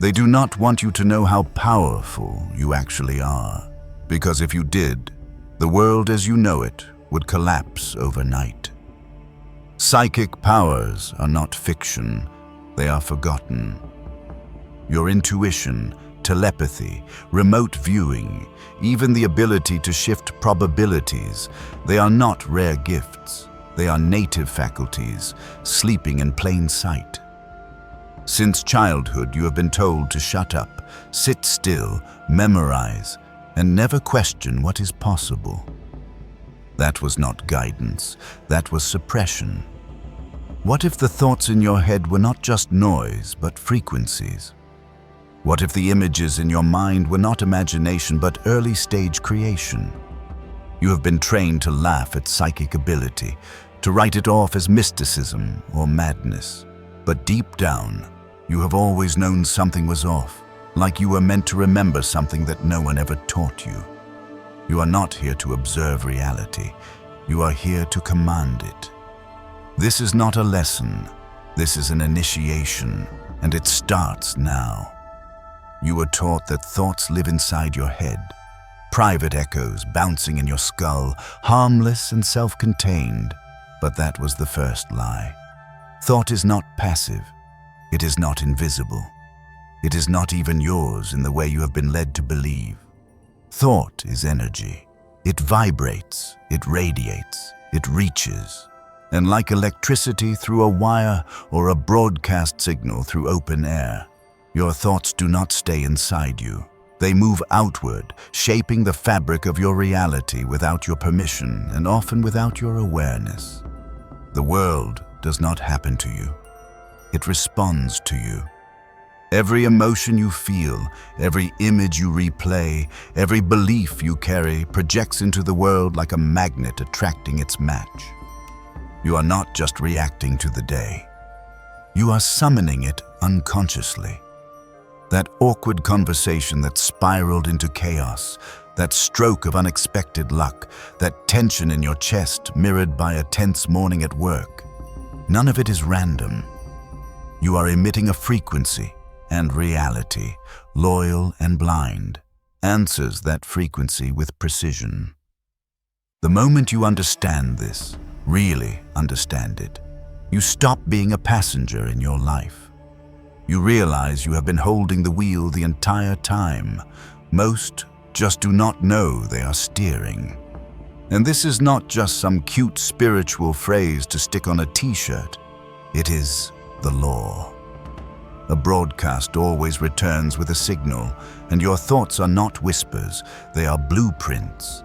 They do not want you to know how powerful you actually are, because if you did, the world as you know it would collapse overnight. Psychic powers are not fiction, they are forgotten. Your intuition, telepathy, remote viewing, even the ability to shift probabilities, they are not rare gifts. They are native faculties, sleeping in plain sight. Since childhood, you have been told to shut up, sit still, memorize, and never question what is possible. That was not guidance, that was suppression. What if the thoughts in your head were not just noise, but frequencies? What if the images in your mind were not imagination, but early-stage creation? You have been trained to laugh at psychic ability, to write it off as mysticism or madness. But deep down, you have always known something was off, like you were meant to remember something that no one ever taught you. You are not here to observe reality. You are here to command it. This is not a lesson. This is an initiation, and it starts now. You were taught that thoughts live inside your head, private echoes bouncing in your skull, harmless and self-contained. But that was the first lie. Thought is not passive. It is not invisible. It is not even yours in the way you have been led to believe. Thought is energy. It vibrates, it radiates, it reaches. And like electricity through a wire or a broadcast signal through open air, your thoughts do not stay inside you. They move outward, shaping the fabric of your reality without your permission and often without your awareness. The world does not happen to you. It responds to you. Every emotion you feel, every image you replay, every belief you carry projects into the world like a magnet attracting its match. You are not just reacting to the day. You are summoning it unconsciously. That awkward conversation that spiraled into chaos, that stroke of unexpected luck, that tension in your chest mirrored by a tense morning at work. None of it is random. You are emitting a frequency, and reality, loyal and blind, answers that frequency with precision. The moment you understand this, really understand it, you stop being a passenger in your life. You realize you have been holding the wheel the entire time. Most just do not know they are steering. And this is not just some cute spiritual phrase to stick on a t-shirt. It is the law. A broadcast always returns with a signal, and your thoughts are not whispers, they are blueprints.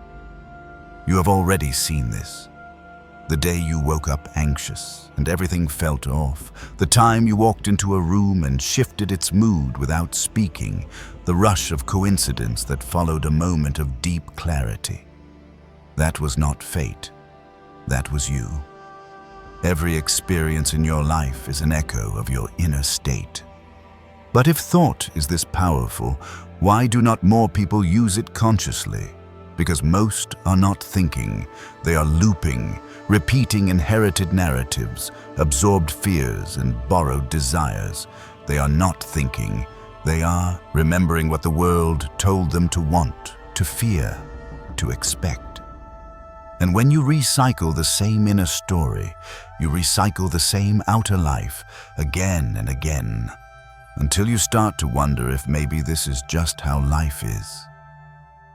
You have already seen this. The day you woke up anxious and everything felt off, the time you walked into a room and shifted its mood without speaking, the rush of coincidence that followed a moment of deep clarity. That was not fate. That was you. Every experience in your life is an echo of your inner state. But if thought is this powerful, why do not more people use it consciously? Because most are not thinking, they are looping, repeating inherited narratives, absorbed fears and borrowed desires. They are not thinking, they are remembering what the world told them to want, to fear, to expect. And when you recycle the same inner story, you recycle the same outer life again and again, until you start to wonder if maybe this is just how life is.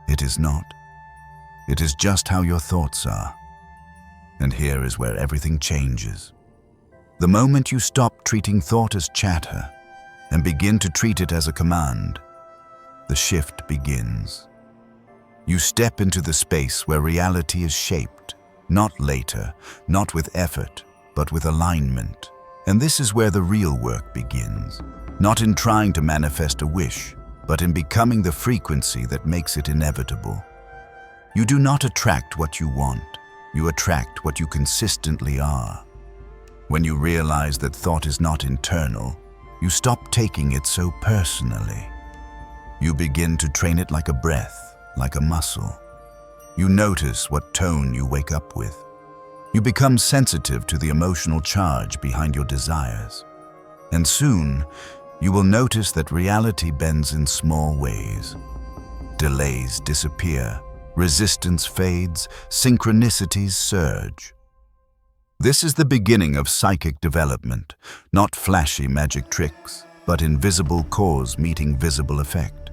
It is not. It is just how your thoughts are. And here is where everything changes. The moment you stop treating thought as chatter and begin to treat it as a command, the shift begins. You step into the space where reality is shaped, not later, not with effort, but with alignment. And this is where the real work begins. Not in trying to manifest a wish, but in becoming the frequency that makes it inevitable. You do not attract what you want. You attract what you consistently are. When you realize that thought is not internal, you stop taking it so personally. You begin to train it like a breath, like a muscle. You notice what tone you wake up with. You become sensitive to the emotional charge behind your desires. And soon, you will notice that reality bends in small ways. Delays disappear, resistance fades, synchronicities surge. This is the beginning of psychic development, not flashy magic tricks, but invisible cause meeting visible effect.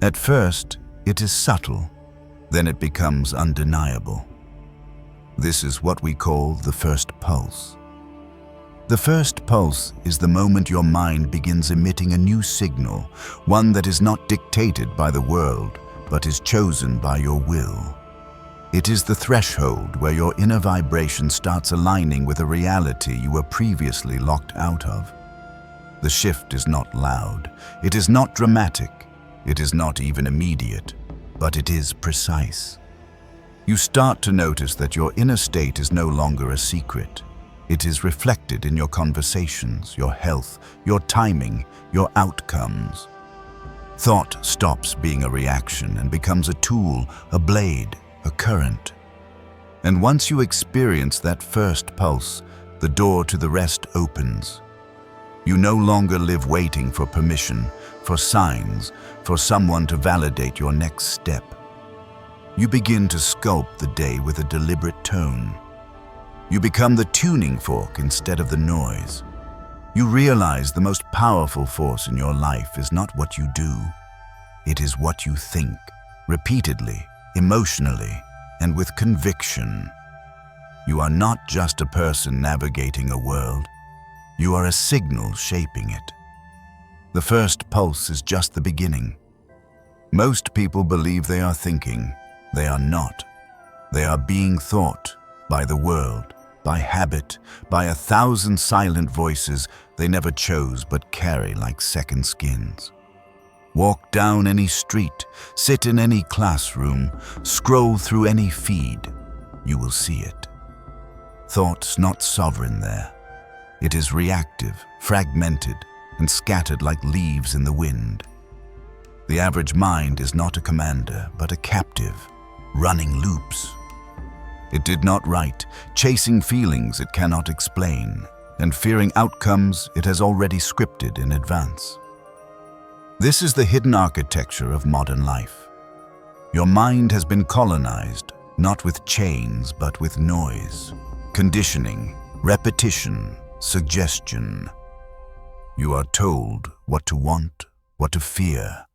At first, it is subtle, then it becomes undeniable. This is what we call the first pulse. The first pulse is the moment your mind begins emitting a new signal, one that is not dictated by the world, but is chosen by your will. It is the threshold where your inner vibration starts aligning with a reality you were previously locked out of. The shift is not loud, it is not dramatic, it is not even immediate, but it is precise. You start to notice that your inner state is no longer a secret. It is reflected in your conversations, your health, your timing, your outcomes. Thought stops being a reaction and becomes a tool, a blade, a current. And once you experience that first pulse, the door to the rest opens. You no longer live waiting for permission, for signs, for someone to validate your next step. You begin to sculpt the day with a deliberate tone. You become the tuning fork instead of the noise. You realize the most powerful force in your life is not what you do. It is what you think, repeatedly, emotionally, and with conviction. You are not just a person navigating a world. You are a signal shaping it. The first pulse is just the beginning. Most people believe they are thinking. They are not. They are being thought by the world, by habit, by 1,000 silent voices they never chose but carry like second skins. Walk down any street, sit in any classroom, scroll through any feed, you will see it. Thought's not sovereign there. It is reactive, fragmented, and scattered like leaves in the wind. The average mind is not a commander, but a captive, running loops. It did not write, chasing feelings it cannot explain, and fearing outcomes it has already scripted in advance. This is the hidden architecture of modern life. Your mind has been colonized, not with chains, but with noise, conditioning, repetition, suggestion. You are told what to want, what to fear,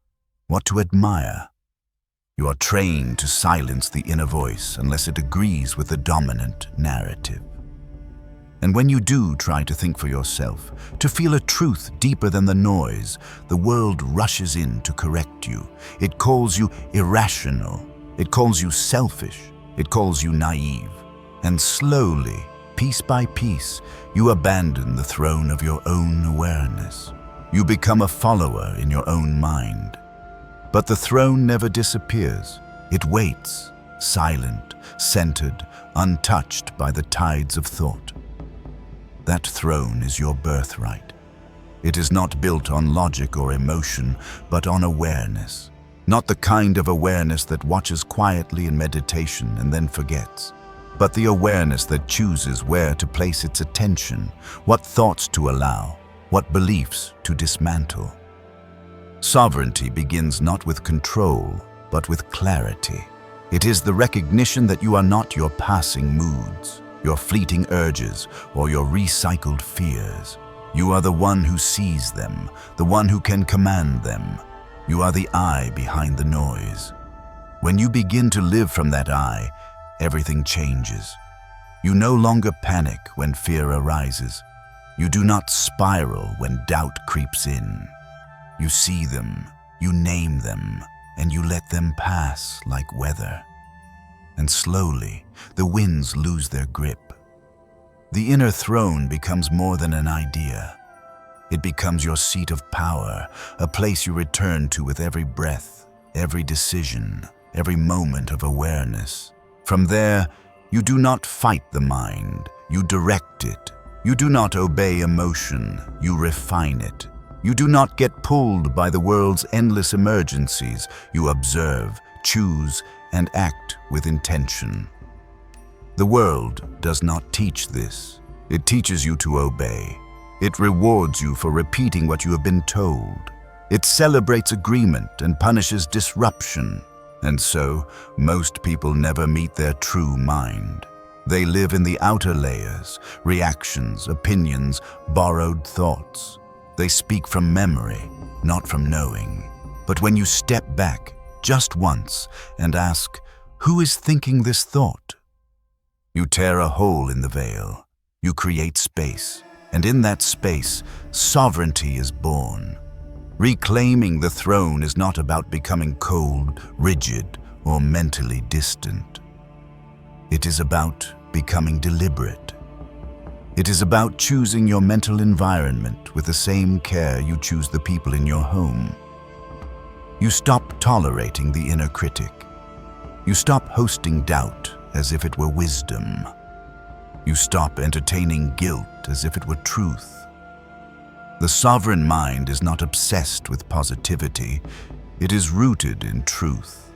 what to admire. You are trained to silence the inner voice unless it agrees with the dominant narrative. And when you do try to think for yourself, to feel a truth deeper than the noise, the world rushes in to correct you. It calls you irrational. It calls you selfish. It calls you naive. And slowly, piece by piece, you abandon the throne of your own awareness. You become a follower in your own mind. But the throne never disappears. It waits, silent, centered, untouched by the tides of thought. That throne is your birthright. It is not built on logic or emotion, but on awareness. Not the kind of awareness that watches quietly in meditation and then forgets, but the awareness that chooses where to place its attention, what thoughts to allow, what beliefs to dismantle. Sovereignty begins not with control, but with clarity. It is the recognition that you are not your passing moods, your fleeting urges, or your recycled fears. You are the one who sees them, the one who can command them. You are the eye behind the noise. When you begin to live from that eye, everything changes. You no longer panic when fear arises. You do not spiral when doubt creeps in. You see them, you name them, and you let them pass like weather. And slowly, the winds lose their grip. The inner throne becomes more than an idea. It becomes your seat of power, a place you return to with every breath, every decision, every moment of awareness. From there, you do not fight the mind, you direct it. You do not obey emotion, you refine it. You do not get pulled by the world's endless emergencies. You observe, choose, and act with intention. The world does not teach this. It teaches you to obey. It rewards you for repeating what you have been told. It celebrates agreement and punishes disruption. And so, most people never meet their true mind. They live in the outer layers, reactions, opinions, borrowed thoughts. They speak from memory, not from knowing. But when you step back, just once, and ask, who is thinking this thought? You tear a hole in the veil. You create space. And in that space, sovereignty is born. Reclaiming the throne is not about becoming cold, rigid, or mentally distant. It is about becoming deliberate. It is about choosing your mental environment with the same care you choose the people in your home. You stop tolerating the inner critic. You stop hosting doubt as if it were wisdom. You stop entertaining guilt as if it were truth. The sovereign mind is not obsessed with positivity. It is rooted in truth.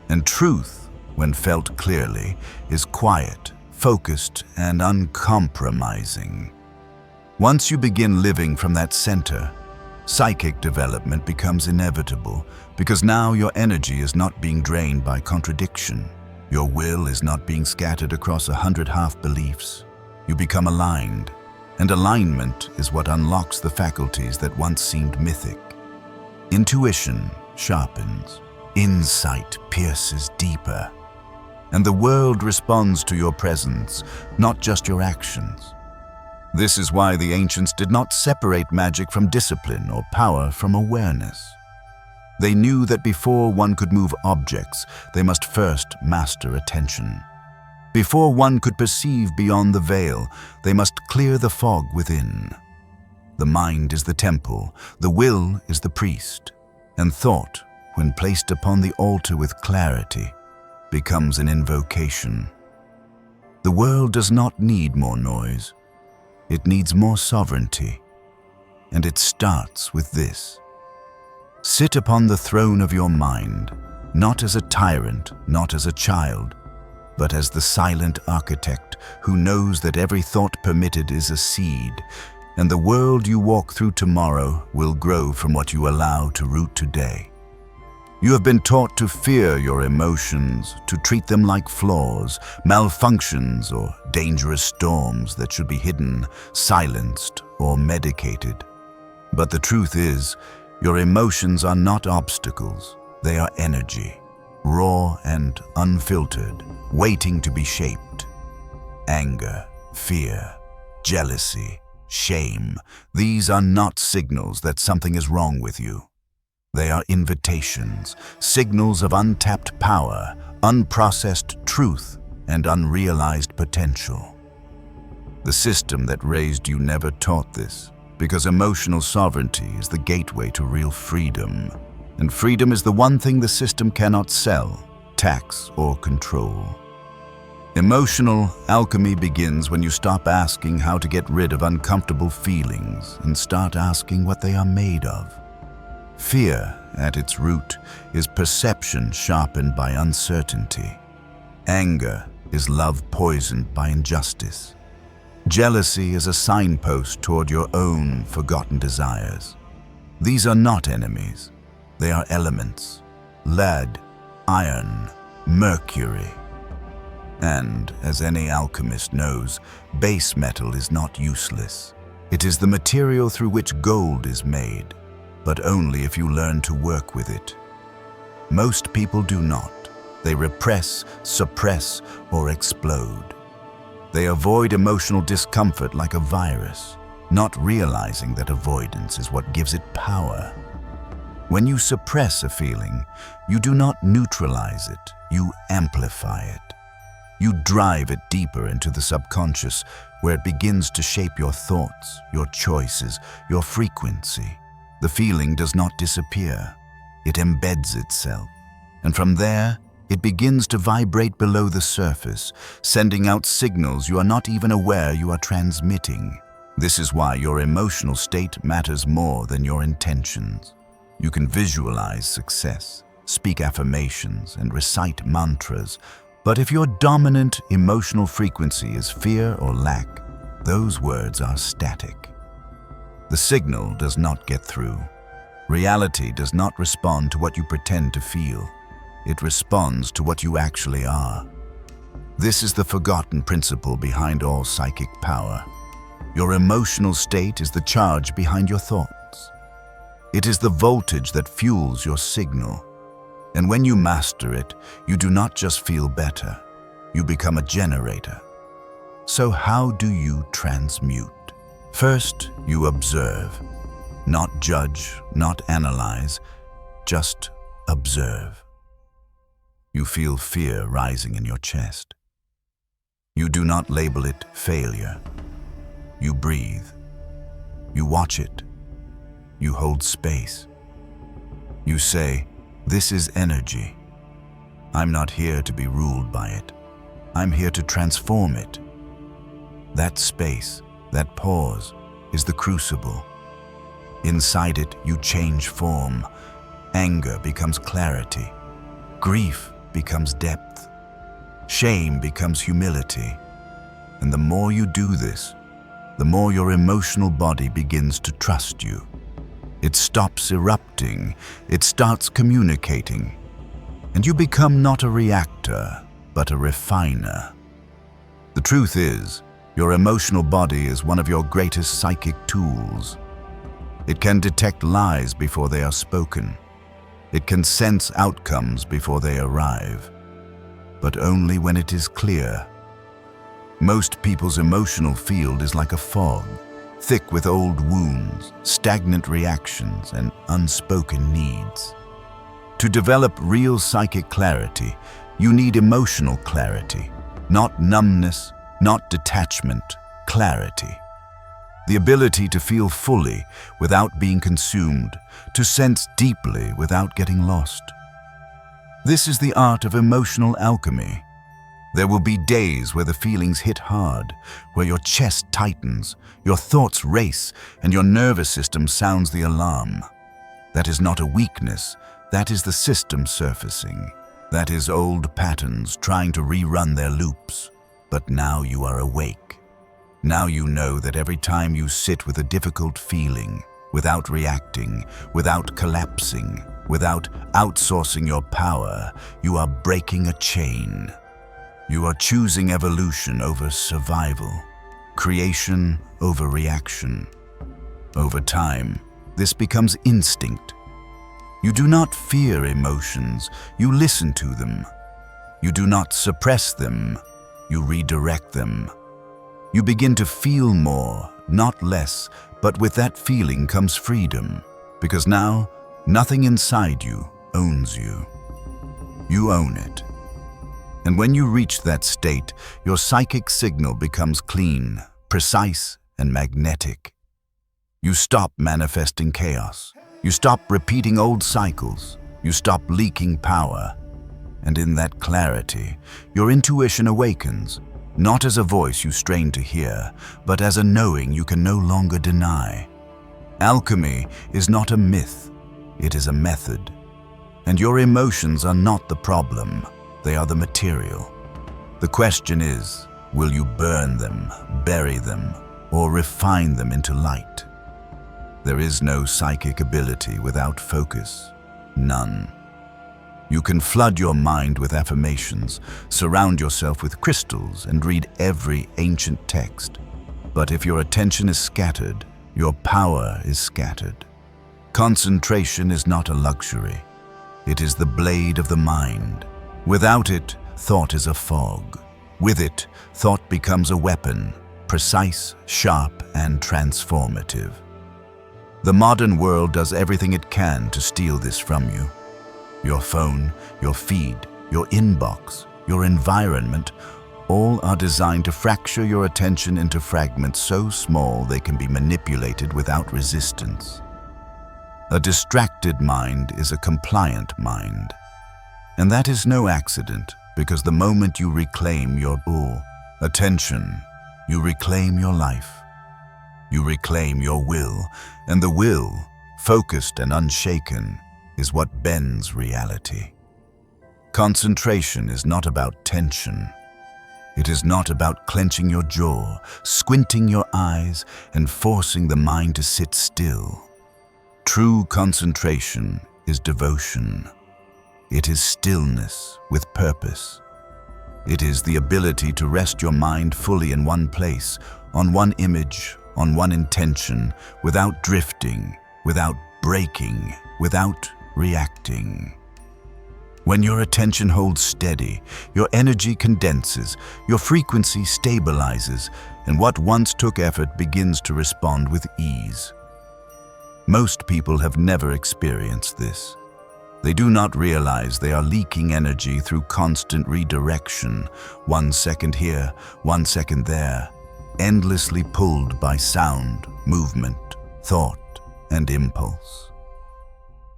And truth, when felt clearly, is quiet, focused, and uncompromising. Once you begin living from that center, psychic development becomes inevitable because now your energy is not being drained by contradiction. Your will is not being scattered across 100 half-beliefs. You become aligned, and alignment is what unlocks the faculties that once seemed mythic. Intuition sharpens, insight pierces deeper, and the world responds to your presence, not just your actions. This is why the ancients did not separate magic from discipline or power from awareness. They knew that before one could move objects, they must first master attention. Before one could perceive beyond the veil, they must clear the fog within. The mind is the temple, the will is the priest, and thought, when placed upon the altar with clarity, becomes an invocation. The world does not need more noise. It needs more sovereignty, and it starts with this. Sit upon the throne of your mind, not as a tyrant, not as a child, but as the silent architect who knows that every thought permitted is a seed, and the world you walk through tomorrow will grow from what you allow to root today. You have been taught to fear your emotions, to treat them like flaws, malfunctions, or dangerous storms that should be hidden, silenced, or medicated. But the truth is, your emotions are not obstacles. They are energy, raw and unfiltered, waiting to be shaped. Anger, fear, jealousy, shame, these are not signals that something is wrong with you. They are invitations, signals of untapped power, unprocessed truth, and unrealized potential. The system that raised you never taught this, because emotional sovereignty is the gateway to real freedom. And freedom is the one thing the system cannot sell, tax, or control. Emotional alchemy begins when you stop asking how to get rid of uncomfortable feelings and start asking what they are made of. Fear, at its root, is perception sharpened by uncertainty. Anger is love poisoned by injustice. Jealousy is a signpost toward your own forgotten desires. These are not enemies. They are elements: lead, iron, mercury. And, as any alchemist knows, base metal is not useless. It is the material through which gold is made, but only if you learn to work with it. Most people do not. They repress, suppress, or explode. They avoid emotional discomfort like a virus, not realizing that avoidance is what gives it power. When you suppress a feeling, you do not neutralize it, you amplify it. You drive it deeper into the subconscious, where it begins to shape your thoughts, your choices, your frequency. The feeling does not disappear. It embeds itself. And from there, it begins to vibrate below the surface, sending out signals you are not even aware you are transmitting. This is why your emotional state matters more than your intentions. You can visualize success, speak affirmations, and recite mantras, but if your dominant emotional frequency is fear or lack, those words are static. The signal does not get through. Reality does not respond to what you pretend to feel. It responds to what you actually are. This is the forgotten principle behind all psychic power. Your emotional state is the charge behind your thoughts. It is the voltage that fuels your signal. And when you master it, you do not just feel better, you become a generator. So how do you transmute? First, you observe. Not judge, not analyze, just observe. You feel fear rising in your chest. You do not label it failure. You breathe. You watch it. You hold space. You say, "This is energy. I'm not here to be ruled by it. I'm here to transform it." That space, that pause, is the crucible. Inside it, you change form. Anger becomes clarity. Grief becomes depth. Shame becomes humility. And the more you do this, the more your emotional body begins to trust you. It stops erupting. It starts communicating. And you become not a reactor, but a refiner. The truth is, your emotional body is one of your greatest psychic tools. It can detect lies before they are spoken. It can sense outcomes before they arrive, but only when it is clear. Most people's emotional field is like a fog, thick with old wounds, stagnant reactions, and unspoken needs. To develop real psychic clarity, you need emotional clarity, not numbness, not detachment, clarity. The ability to feel fully without being consumed, to sense deeply without getting lost. This is the art of emotional alchemy. There will be days where the feelings hit hard, where your chest tightens, your thoughts race, and your nervous system sounds the alarm. That is not a weakness, that is the system surfacing. That is old patterns trying to rerun their loops. But now you are awake. Now you know that every time you sit with a difficult feeling, without reacting, without collapsing, without outsourcing your power, you are breaking a chain. You are choosing evolution over survival, creation over reaction. Over time, this becomes instinct. You do not fear emotions, you listen to them. You do not suppress them, you redirect them. You begin to feel more, not less, but with that feeling comes freedom, because now nothing inside you owns you. You own it. And when you reach that state, your psychic signal becomes clean, precise, and magnetic. You stop manifesting chaos. You stop repeating old cycles. You stop leaking power. And in that clarity, your intuition awakens, not as a voice you strain to hear, but as a knowing you can no longer deny. Alchemy is not a myth, it is a method. And your emotions are not the problem, they are the material. The question is, will you burn them, bury them, or refine them into light? There is no psychic ability without focus, none. You can flood your mind with affirmations, surround yourself with crystals, and read every ancient text. But if your attention is scattered, your power is scattered. Concentration is not a luxury. It is the blade of the mind. Without it, thought is a fog. With it, thought becomes a weapon, precise, sharp, and transformative. The modern world does everything it can to steal this from you. Your phone, your feed, your inbox, your environment, all are designed to fracture your attention into fragments so small they can be manipulated without resistance. A distracted mind is a compliant mind. And that is no accident, because the moment you reclaim your attention, you reclaim your life. You reclaim your will, and the will, focused and unshaken, is what bends reality. Concentration is not about tension. It is not about clenching your jaw, squinting your eyes, and forcing the mind to sit still. True concentration is devotion. It is stillness with purpose. It is the ability to rest your mind fully in one place, on one image, on one intention, without drifting, without breaking, without reacting. When your attention holds steady, your energy condenses, your frequency stabilizes, and what once took effort begins to respond with ease. Most people have never experienced this. They do not realize they are leaking energy through constant redirection, 1 second here, 1 second there, endlessly pulled by sound, movement, thought, and impulse.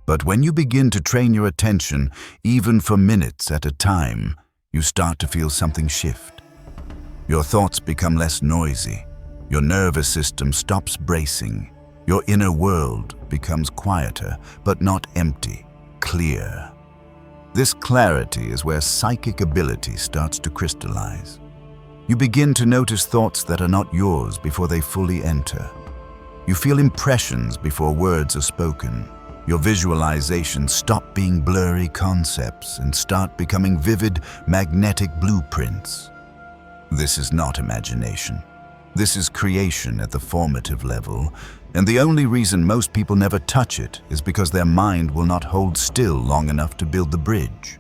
But when you begin to train your attention, even for minutes at a time, you start to feel something shift. Your thoughts become less noisy, your nervous system stops bracing, your inner world becomes quieter, but not empty, clear. This clarity is where psychic ability starts to crystallize. You begin to notice thoughts that are not yours before they fully enter. You feel impressions before words are spoken. Your visualizations stop being blurry concepts and start becoming vivid, magnetic blueprints. This is not imagination. This is creation at the formative level, and the only reason most people never touch it is because their mind will not hold still long enough to build the bridge.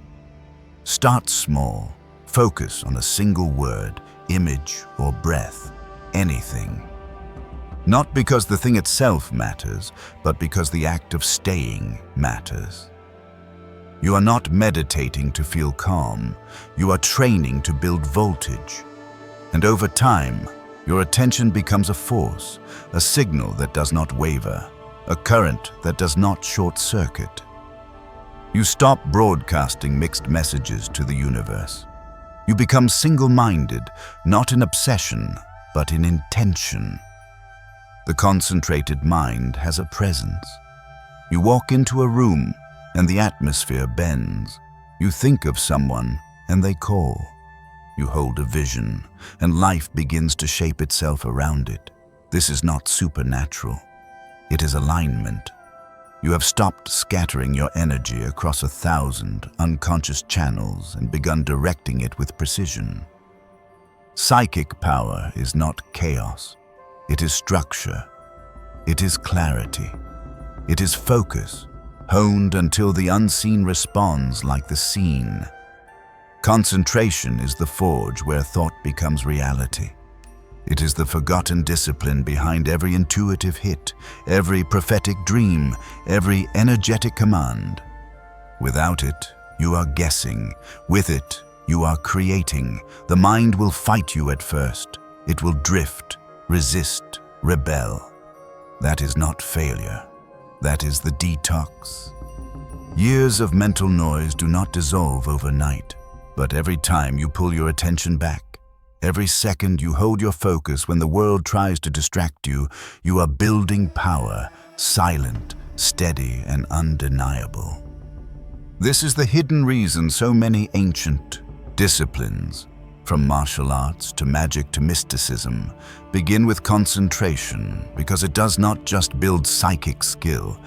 Start small. Focus on a single word, image, or breath, anything. Not because the thing itself matters, but because the act of staying matters. You are not meditating to feel calm. You are training to build voltage. And over time, your attention becomes a force, a signal that does not waver, a current that does not short-circuit. You stop broadcasting mixed messages to the universe. You become single-minded, not in obsession, but in intention. The concentrated mind has a presence. You walk into a room, and the atmosphere bends. You think of someone, and they call. You hold a vision, and life begins to shape itself around it. This is not supernatural. It is alignment. You have stopped scattering your energy across 1,000 unconscious channels and begun directing it with precision. Psychic power is not chaos. It is structure. It is clarity. It is focus, honed until the unseen responds like the seen. Concentration is the forge where thought becomes reality. It is the forgotten discipline behind every intuitive hit, every prophetic dream, every energetic command. Without it, you are guessing. With it, you are creating. The mind will fight you at first. It will drift, resist, rebel. That is not failure. That is the detox. Years of mental noise do not dissolve overnight. But every time you pull your attention back, every second you hold your focus when the world tries to distract you, you are building power, silent, steady, and undeniable. This is the hidden reason so many ancient disciplines, from martial arts to magic to mysticism, begin with concentration, because it does not just build psychic skill,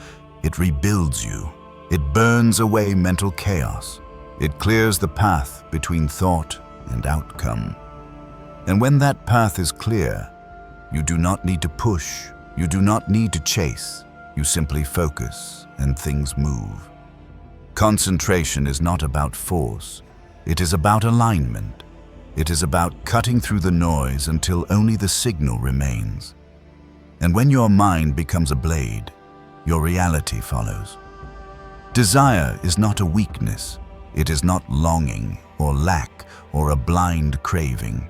it rebuilds you. It burns away mental chaos. It clears the path between thought and outcome. And when that path is clear, you do not need to push, you do not need to chase, you simply focus and things move. Concentration is not about force, it is about alignment. It is about cutting through the noise until only the signal remains. And when your mind becomes a blade, your reality follows. Desire is not a weakness. It is not longing or lack or a blind craving.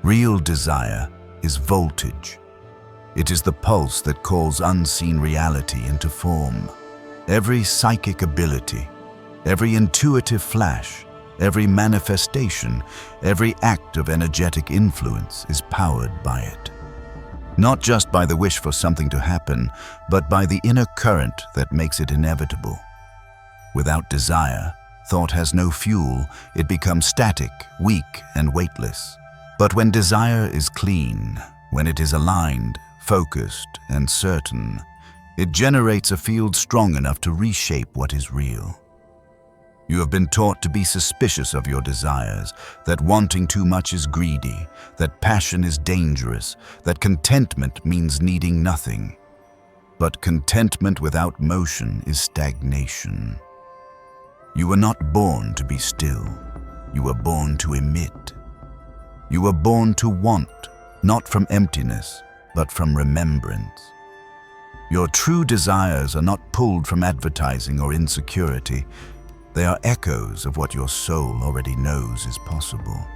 Real desire is voltage. It is the pulse that calls unseen reality into form. Every psychic ability, every intuitive flash, every manifestation, every act of energetic influence is powered by it. Not just by the wish for something to happen, but by the inner current that makes it inevitable. Without desire, Thought has no fuel, it becomes static, weak, and weightless. But when desire is clean, when it is aligned, focused, and certain, it generates a field strong enough to reshape what is real. You have been taught to be suspicious of your desires, that wanting too much is greedy, that passion is dangerous, that contentment means needing nothing. But contentment without motion is stagnation. You were not born to be still. You were born to emit. You were born to want, not from emptiness, but from remembrance. Your true desires are not pulled from advertising or insecurity. They are echoes of what your soul already knows is possible.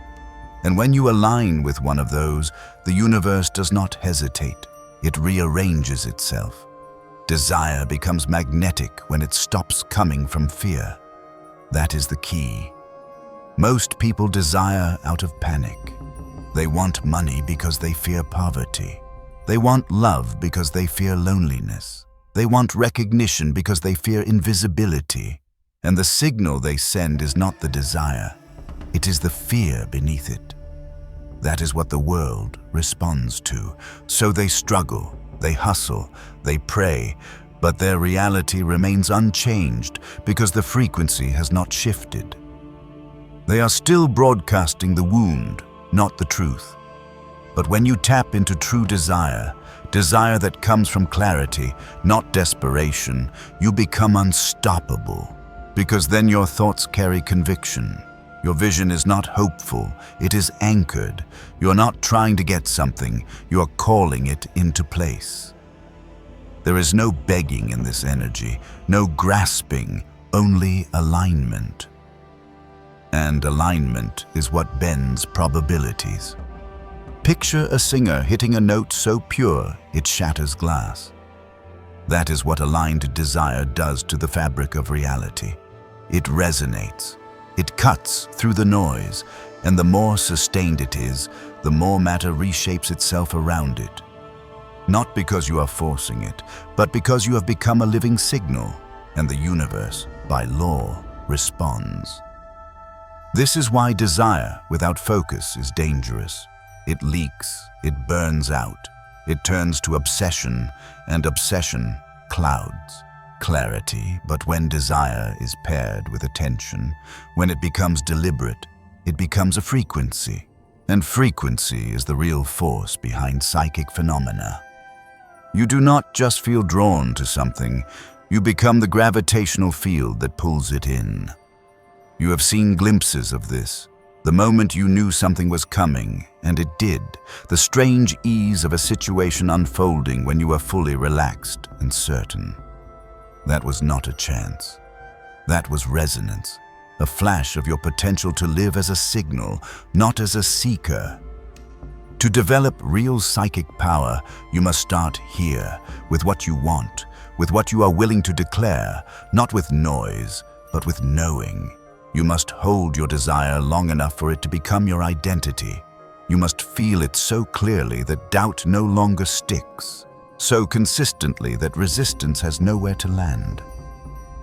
And when you align with one of those, the universe does not hesitate. It rearranges itself. Desire becomes magnetic when it stops coming from fear. That is the key. Most people desire out of panic. They want money because they fear poverty. They want love because they fear loneliness. They want recognition because they fear invisibility. And the signal they send is not the desire. It is the fear beneath it. That is what the world responds to. So they struggle, they hustle, they pray, but their reality remains unchanged because the frequency has not shifted. They are still broadcasting the wound, not the truth. But when you tap into true desire, desire that comes from clarity, not desperation, you become unstoppable. Because then your thoughts carry conviction. Your vision is not hopeful, it is anchored. You're not trying to get something, you're calling it into place. There is no begging in this energy, no grasping, only alignment. And alignment is what bends probabilities. Picture a singer hitting a note so pure it shatters glass. That is what aligned desire does to the fabric of reality. It resonates. It cuts through the noise, and the more sustained it is, the more matter reshapes itself around it. Not because you are forcing it, but because you have become a living signal, and the universe, by law, responds. This is why desire without focus is dangerous. It leaks, it burns out, it turns to obsession, and obsession clouds clarity. But when desire is paired with attention, when it becomes deliberate, it becomes a frequency. And frequency is the real force behind psychic phenomena. You do not just feel drawn to something, you become the gravitational field that pulls it in. You have seen glimpses of this. The moment you knew something was coming, and it did, the strange ease of a situation unfolding when you were fully relaxed and certain. That was not a chance. That was resonance, a flash of your potential to live as a signal, not as a seeker. To develop real psychic power, you must start here, with what you want, with what you are willing to declare, not with noise, but with knowing. You must hold your desire long enough for it to become your identity. You must feel it so clearly that doubt no longer sticks, so consistently that resistance has nowhere to land.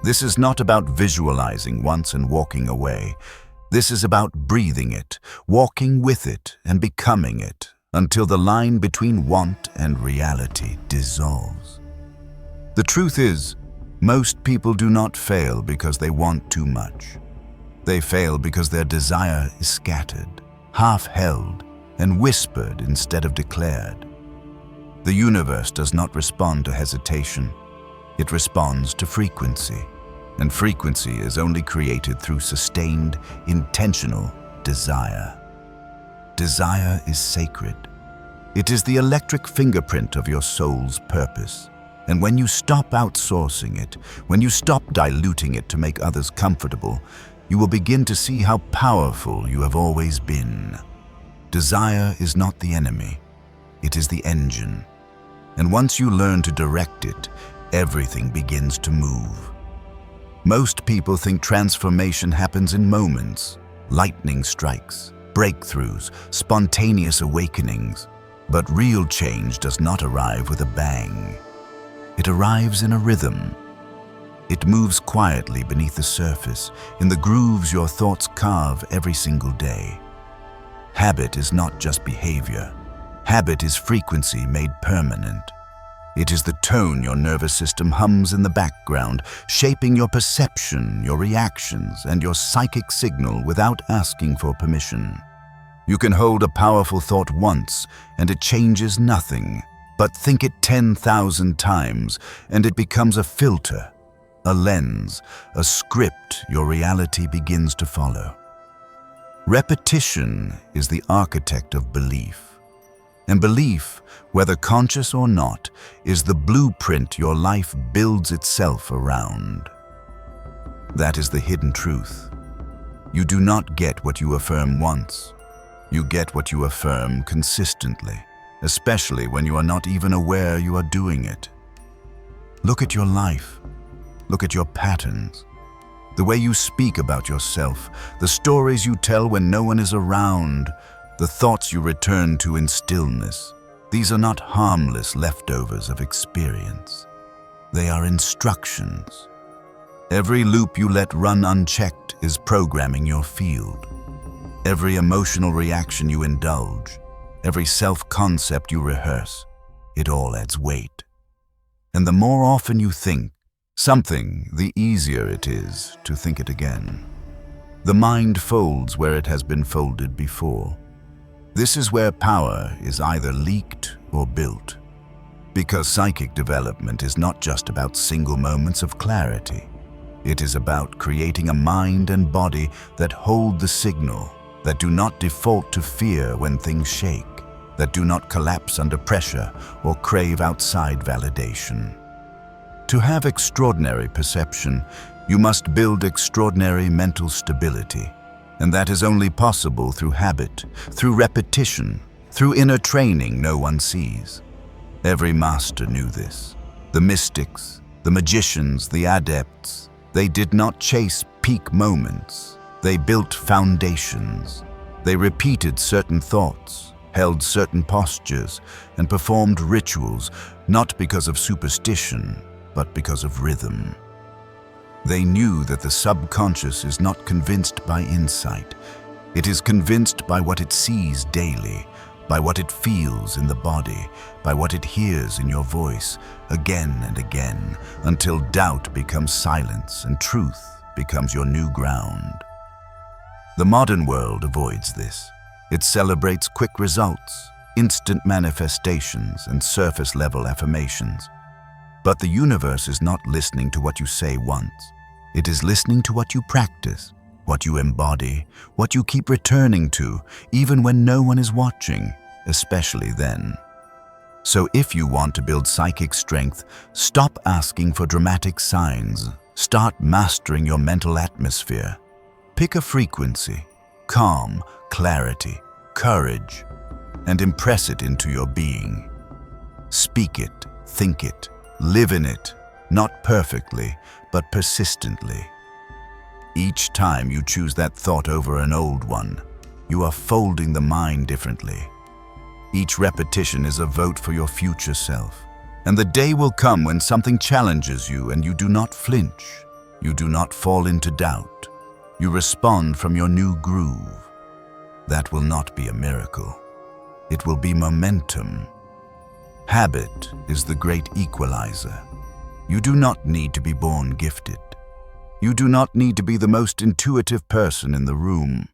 This is not about visualizing once and walking away. This is about breathing it, walking with it, and becoming it, until the line between want and reality dissolves. The truth is, most people do not fail because they want too much. They fail because their desire is scattered, half-held, and whispered instead of declared. The universe does not respond to hesitation. It responds to frequency, and frequency is only created through sustained, intentional desire. Desire is sacred. It is the electric fingerprint of your soul's purpose. And when you stop outsourcing it, when you stop diluting it to make others comfortable, you will begin to see how powerful you have always been. Desire is not the enemy. It is the engine. And once you learn to direct it, everything begins to move. Most people think transformation happens in moments, lightning strikes, breakthroughs, spontaneous awakenings. But real change does not arrive with a bang. It arrives in a rhythm. It moves quietly beneath the surface, in the grooves your thoughts carve every single day. Habit is not just behavior. Habit is frequency made permanent. It is the tone your nervous system hums in the background, shaping your perception, your reactions, and your psychic signal without asking for permission. You can hold a powerful thought once, and it changes nothing. But think it 10,000 times, and it becomes a filter, a lens, a script your reality begins to follow. Repetition is the architect of belief. And belief, whether conscious or not, is the blueprint your life builds itself around. That is the hidden truth. You do not get what you affirm once. You get what you affirm consistently, especially when you are not even aware you are doing it. Look at your life. Look at your patterns. The way you speak about yourself, the stories you tell when no one is around, the thoughts you return to in stillness. These are not harmless leftovers of experience. They are instructions. Every loop you let run unchecked is programming your field. Every emotional reaction you indulge, every self-concept you rehearse, it all adds weight. And the more often you think something, the easier it is to think it again. The mind folds where it has been folded before. This is where power is either leaked or built. Because psychic development is not just about single moments of clarity. It is about creating a mind and body that hold the signal, that do not default to fear when things shake, that do not collapse under pressure or crave outside validation. To have extraordinary perception, you must build extraordinary mental stability. And that is only possible through habit, through repetition, through inner training no one sees. Every master knew this. The mystics, the magicians, the adepts, they did not chase peak moments. They built foundations. They repeated certain thoughts, held certain postures, and performed rituals, not because of superstition, but because of rhythm. They knew that the subconscious is not convinced by insight. It is convinced by what it sees daily, by what it feels in the body, by what it hears in your voice, again and again, until doubt becomes silence and truth becomes your new ground. The modern world avoids this. It celebrates quick results, instant manifestations, and surface-level affirmations. But the universe is not listening to what you say once. It is listening to what you practice, what you embody, what you keep returning to, even when no one is watching, especially then. So if you want to build psychic strength, stop asking for dramatic signs. Start mastering your mental atmosphere. Pick a frequency, calm, clarity, courage, and impress it into your being. Speak it, think it, live in it, not perfectly, but persistently. Each time you choose that thought over an old one, you are folding the mind differently. Each repetition is a vote for your future self. And the day will come when something challenges you and you do not flinch. You do not fall into doubt. You respond from your new groove. That will not be a miracle. It will be momentum. Habit is the great equalizer. You do not need to be born gifted. You do not need to be the most intuitive person in the room.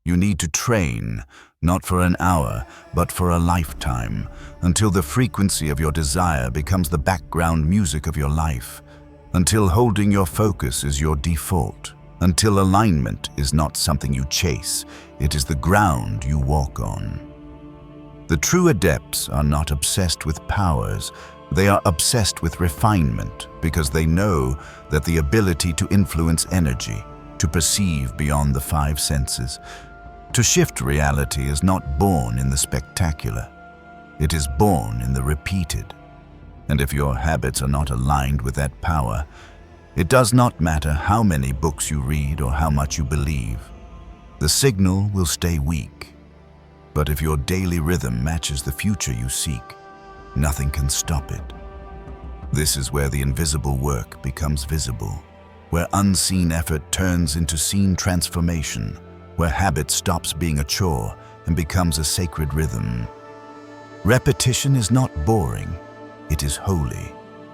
You need to train, not for an hour, but for a lifetime, until the frequency of your desire becomes the background music of your life, until holding your focus is your default, until alignment is not something you chase, it is the ground you walk on. The true adepts are not obsessed with powers, they are obsessed with refinement because they know that the ability to influence energy, to perceive beyond the five senses, to shift reality is not born in the spectacular. It is born in the repeated. And if your habits are not aligned with that power, it does not matter how many books you read or how much you believe. The signal will stay weak. But if your daily rhythm matches the future you seek, nothing can stop it. This is where the invisible work becomes visible, where unseen effort turns into seen transformation, where habit stops being a chore and becomes a sacred rhythm. Repetition is not boring, it is holy,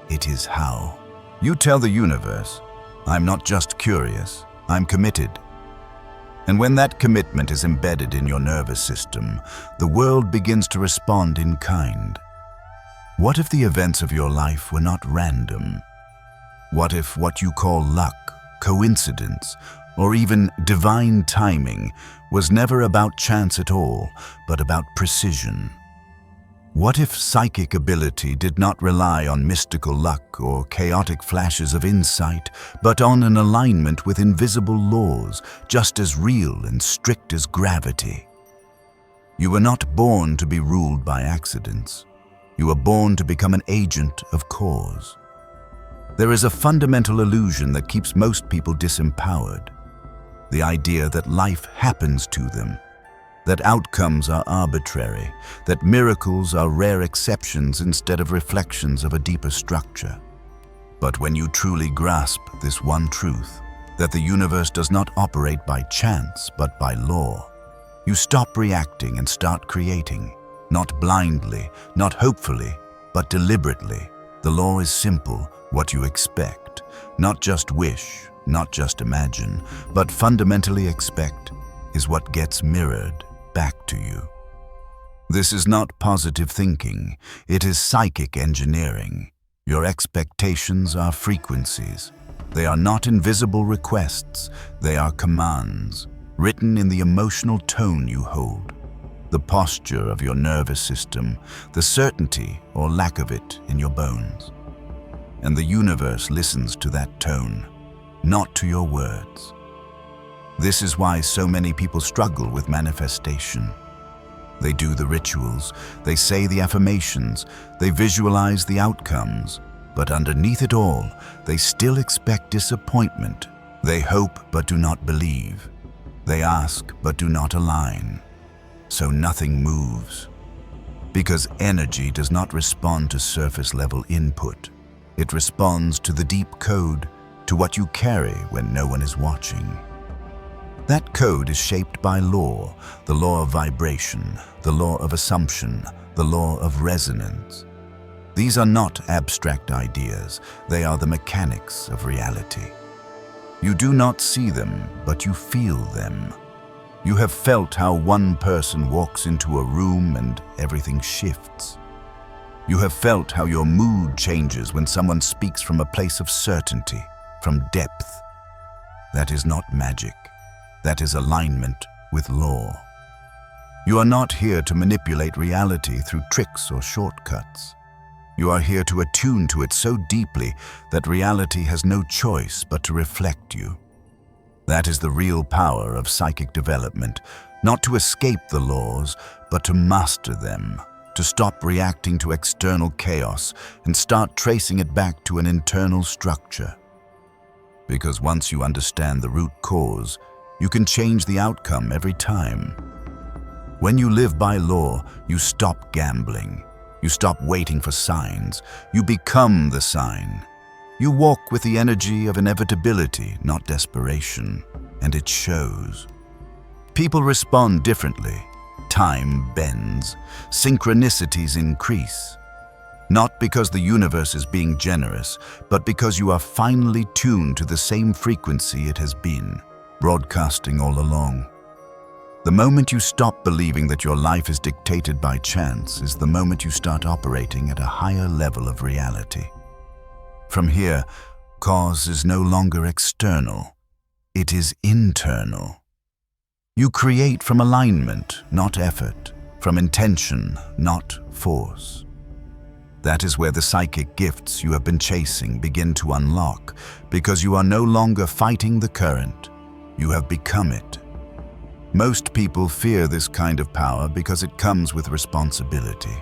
it is how. You tell the universe, I'm not just curious, I'm committed. And when that commitment is embedded in your nervous system, the world begins to respond in kind. What if the events of your life were not random? What if what you call luck, coincidence, or even divine timing was never about chance at all, but about precision? What if psychic ability did not rely on mystical luck or chaotic flashes of insight, but on an alignment with invisible laws, just as real and strict as gravity? You were not born to be ruled by accidents. You were born to become an agent of cause. There is a fundamental illusion that keeps most people disempowered. The idea that life happens to them, that outcomes are arbitrary, that miracles are rare exceptions instead of reflections of a deeper structure. But when you truly grasp this one truth, that the universe does not operate by chance but by law, you stop reacting and start creating, not blindly, not hopefully, but deliberately. The law is simple: what you expect, not just wish, not just imagine, but fundamentally expect, is what gets mirrored back to you. This is not positive thinking, it is psychic engineering. Your expectations are frequencies. They are not invisible requests, they are commands, written in the emotional tone you hold, the posture of your nervous system, the certainty or lack of it in your bones. And the universe listens to that tone, not to your words. This is why so many people struggle with manifestation. They do the rituals, they say the affirmations, they visualize the outcomes, but underneath it all, they still expect disappointment. They hope but do not believe. They ask but do not align. So nothing moves. Because energy does not respond to surface-level input. It responds to the deep code, to what you carry when no one is watching. That code is shaped by law, the law of vibration, the law of assumption, the law of resonance. These are not abstract ideas, they are the mechanics of reality. You do not see them, but you feel them. You have felt how one person walks into a room and everything shifts. You have felt how your mood changes when someone speaks from a place of certainty, from depth. That is not magic. That is alignment with law. You are not here to manipulate reality through tricks or shortcuts. You are here to attune to it so deeply that reality has no choice but to reflect you. That is the real power of psychic development, not to escape the laws, but to master them, to stop reacting to external chaos and start tracing it back to an internal structure. Because once you understand the root cause, you can change the outcome every time. When you live by law, you stop gambling. You stop waiting for signs. You become the sign. You walk with the energy of inevitability, not desperation, and it shows. People respond differently. Time bends. Synchronicities increase. Not because the universe is being generous, but because you are finally tuned to the same frequency it has been, broadcasting all along. The moment you stop believing that your life is dictated by chance is the moment you start operating at a higher level of reality. From here, cause is no longer external. It is internal. You create from alignment, not effort, from intention, not force. That is where the psychic gifts you have been chasing begin to unlock, because you are no longer fighting the current. You have become it. Most people fear this kind of power because it comes with responsibility.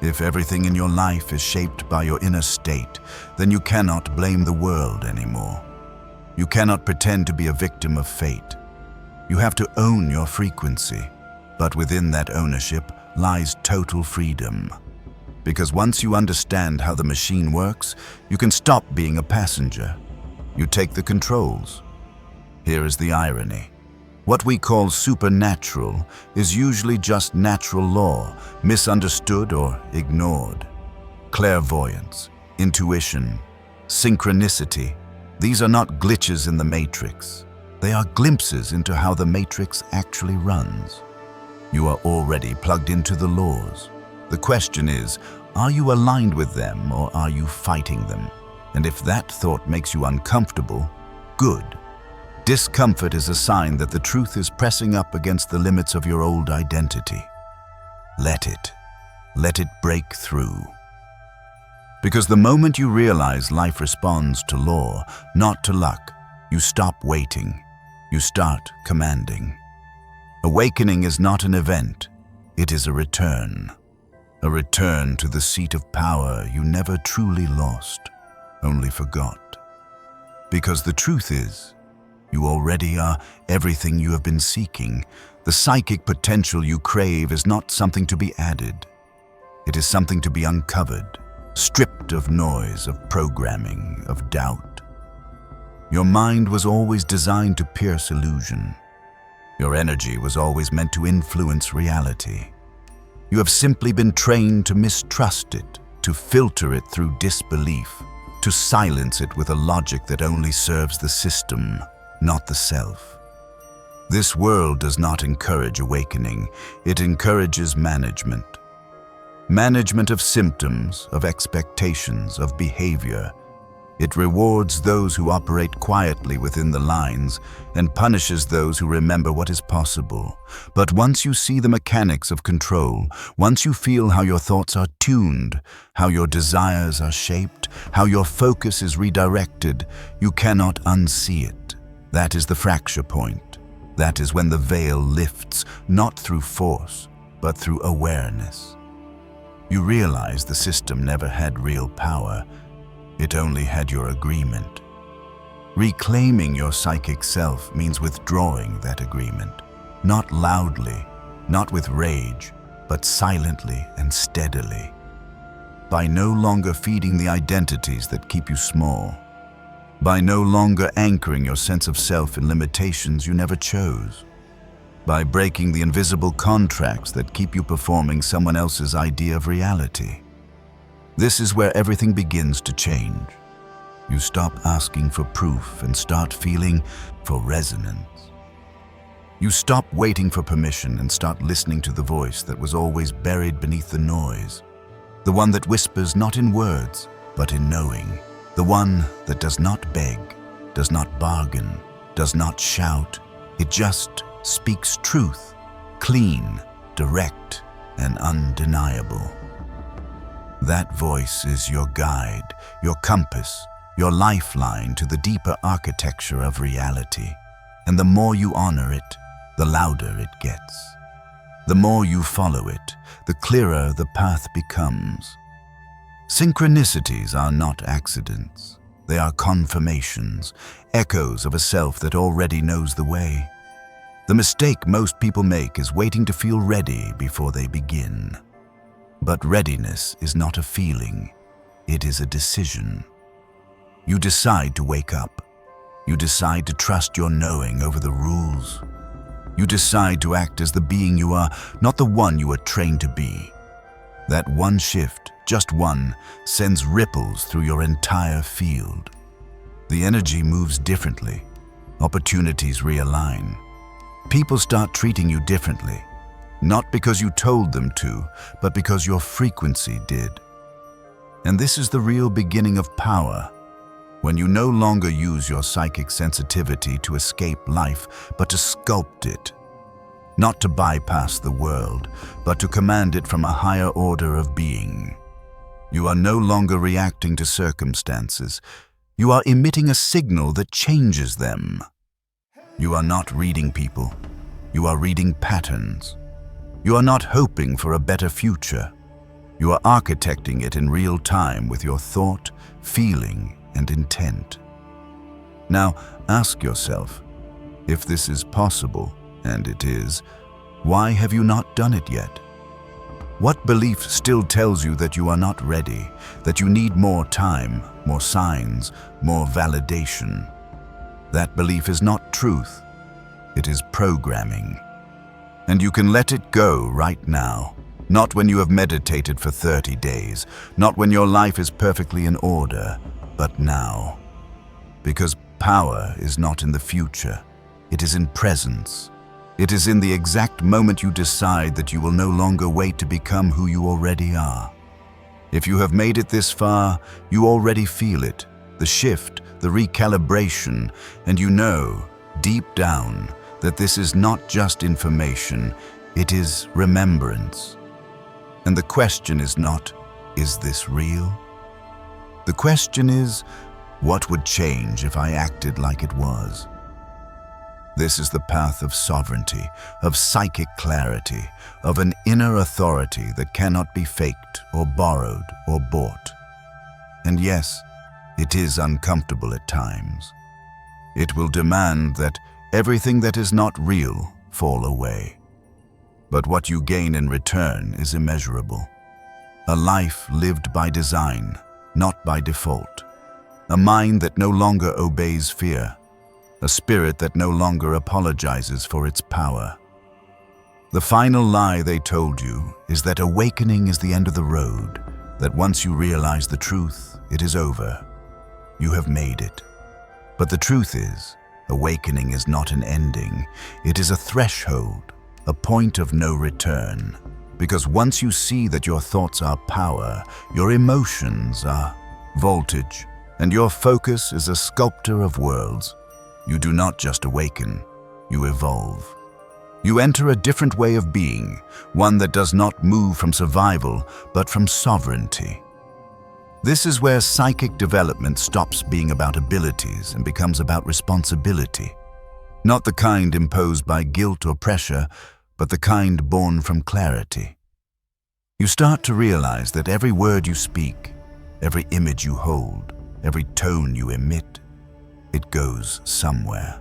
If everything in your life is shaped by your inner state, then you cannot blame the world anymore. You cannot pretend to be a victim of fate. You have to own your frequency, but within that ownership lies total freedom. Because once you understand how the machine works, you can stop being a passenger. You take the controls. Here is the irony. What we call supernatural is usually just natural law, misunderstood or ignored. Clairvoyance, intuition, synchronicity, these are not glitches in the matrix. They are glimpses into how the matrix actually runs. You are already plugged into the laws. The question is, are you aligned with them or are you fighting them? And if that thought makes you uncomfortable, good. Discomfort is a sign that the truth is pressing up against the limits of your old identity. Let it break through. Because the moment you realize life responds to law, not to luck, you stop waiting. You start commanding. Awakening is not an event, it is a return. A return to the seat of power you never truly lost, only forgot. Because the truth is, you already are everything you have been seeking. The psychic potential you crave is not something to be added. It is something to be uncovered, stripped of noise, of programming, of doubt. Your mind was always designed to pierce illusion. Your energy was always meant to influence reality. You have simply been trained to mistrust it, to filter it through disbelief, to silence it with a logic that only serves the system, not the self. This world does not encourage awakening, it encourages management. Management of symptoms, of expectations, of behavior. It rewards those who operate quietly within the lines and punishes those who remember what is possible. But once you see the mechanics of control, once you feel how your thoughts are tuned, how your desires are shaped, how your focus is redirected, you cannot unsee it. That is the fracture point. That is when the veil lifts, not through force, but through awareness. You realize the system never had real power. It only had your agreement. Reclaiming your psychic self means withdrawing that agreement. Not loudly, not with rage, but silently and steadily. By no longer feeding the identities that keep you small. By no longer anchoring your sense of self in limitations you never chose. By breaking the invisible contracts that keep you performing someone else's idea of reality. This is where everything begins to change. You stop asking for proof and start feeling for resonance. You stop waiting for permission and start listening to the voice that was always buried beneath the noise. The one that whispers not in words, but in knowing. The one that does not beg, does not bargain, does not shout. It just speaks truth, clean, direct, and undeniable. That voice is your guide, your compass, your lifeline to the deeper architecture of reality. And the more you honor it, the louder it gets. The more you follow it, the clearer the path becomes. Synchronicities are not accidents. They are confirmations, echoes of a self that already knows the way. The mistake most people make is waiting to feel ready before they begin. But readiness is not a feeling, it is a decision. You decide to wake up. You decide to trust your knowing over the rules. You decide to act as the being you are, not the one you are trained to be. That one shift, just one, sends ripples through your entire field. The energy moves differently. Opportunities realign. People start treating you differently. Not because you told them to, but because your frequency did. And this is the real beginning of power. When you no longer use your psychic sensitivity to escape life, but to sculpt it. Not to bypass the world, but to command it from a higher order of being. You are no longer reacting to circumstances. You are emitting a signal that changes them. You are not reading people. You are reading patterns. You are not hoping for a better future. You are architecting it in real time with your thought, feeling, and intent. Now, ask yourself, if this is possible, and it is, why have you not done it yet? What belief still tells you that you are not ready, that you need more time, more signs, more validation? That belief is not truth, it is programming. And you can let it go right now. Not when you have meditated for 30 days, not when your life is perfectly in order, but now. Because power is not in the future, it is in presence. It is in the exact moment you decide that you will no longer wait to become who you already are. If you have made it this far, you already feel it, the shift, the recalibration, and you know, deep down, that this is not just information, it is remembrance. And the question is not, is this real? The question is, what would change if I acted like it was? This is the path of sovereignty, of psychic clarity, of an inner authority that cannot be faked or borrowed or bought. And yes, it is uncomfortable at times. It will demand that everything that is not real fall away. But what you gain in return is immeasurable. A life lived by design, not by default. A mind that no longer obeys fear. A spirit that no longer apologizes for its power. The final lie they told you is that awakening is the end of the road, that once you realize the truth, it is over. You have made it. But the truth is, awakening is not an ending, it is a threshold, a point of no return. Because once you see that your thoughts are power, your emotions are voltage, and your focus is a sculptor of worlds, you do not just awaken, you evolve. You enter a different way of being, one that does not move from survival, but from sovereignty. This is where psychic development stops being about abilities and becomes about responsibility. Not the kind imposed by guilt or pressure, but the kind born from clarity. You start to realize that every word you speak, every image you hold, every tone you emit, it goes somewhere.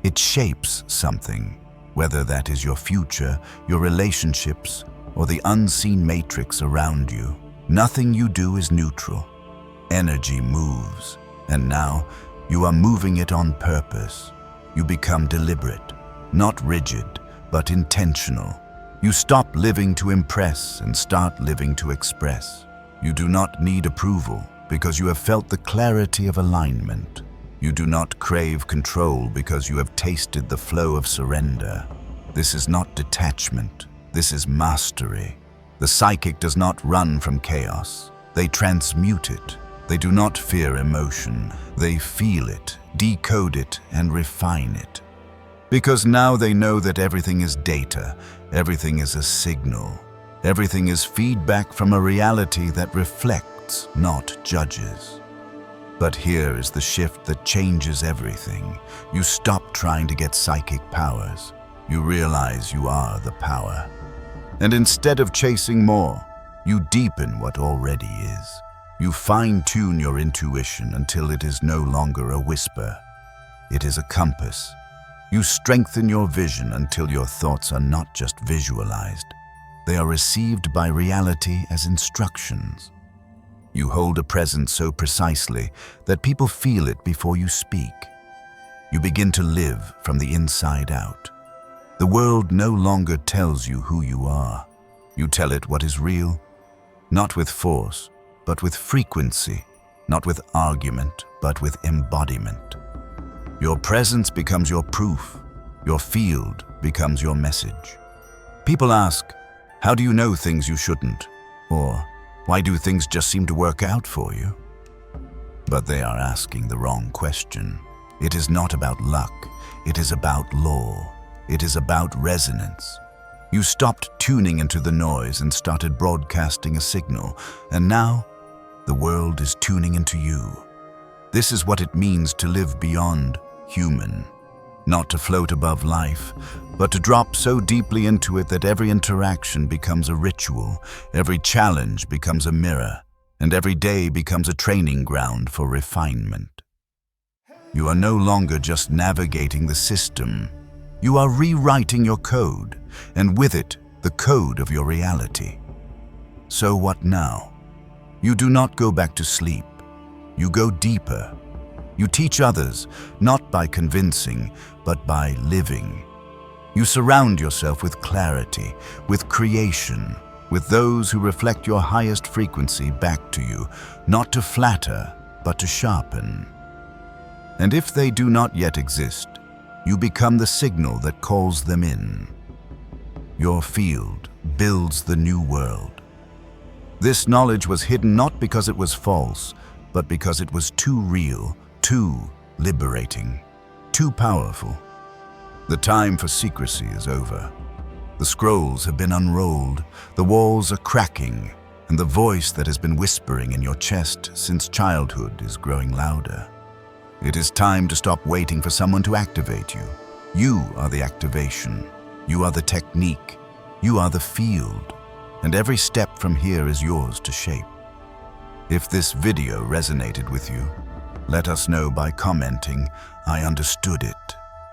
It shapes something, whether that is your future, your relationships, or the unseen matrix around you. Nothing you do is neutral. Energy moves, and now you are moving it on purpose. You become deliberate, not rigid, but intentional. You stop living to impress and start living to express. You do not need approval because you have felt the clarity of alignment. You do not crave control because you have tasted the flow of surrender. This is not detachment, this is mastery. The psychic does not run from chaos. They transmute it. They do not fear emotion. They feel it, decode it, and refine it. Because now they know that everything is data, everything is a signal, everything is feedback from a reality that reflects, not judges. But here is the shift that changes everything. You stop trying to get psychic powers. You realize you are the power. And instead of chasing more, you deepen what already is. You fine-tune your intuition until it is no longer a whisper. It is a compass. You strengthen your vision until your thoughts are not just visualized. They are received by reality as instructions. You hold a presence so precisely that people feel it before you speak. You begin to live from the inside out. The world no longer tells you who you are. You tell it what is real, not with force, but with frequency, not with argument, but with embodiment. Your presence becomes your proof. Your field becomes your message. People ask, how do you know things you shouldn't? Or, why do things just seem to work out for you? But they are asking the wrong question. It is not about luck. It is about law. It is about resonance. You stopped tuning into the noise and started broadcasting a signal, and now the world is tuning into you. This is what it means to live beyond human. Not to float above life, but to drop so deeply into it that every interaction becomes a ritual, every challenge becomes a mirror, and every day becomes a training ground for refinement. You are no longer just navigating the system. You are rewriting your code, and with it, the code of your reality. So what now? You do not go back to sleep. You go deeper. You teach others, not by convincing, but by living. You surround yourself with clarity, with creation, with those who reflect your highest frequency back to you, not to flatter, but to sharpen. And if they do not yet exist, you become the signal that calls them in. Your field builds the new world. This knowledge was hidden not because it was false, but because it was too real, too liberating, too powerful. The time for secrecy is over. The scrolls have been unrolled, the walls are cracking, and the voice that has been whispering in your chest since childhood is growing louder. It is time to stop waiting for someone to activate you. You are the activation. You are the technique. You are the field. And every step from here is yours to shape. If this video resonated with you, let us know by commenting, "I understood it."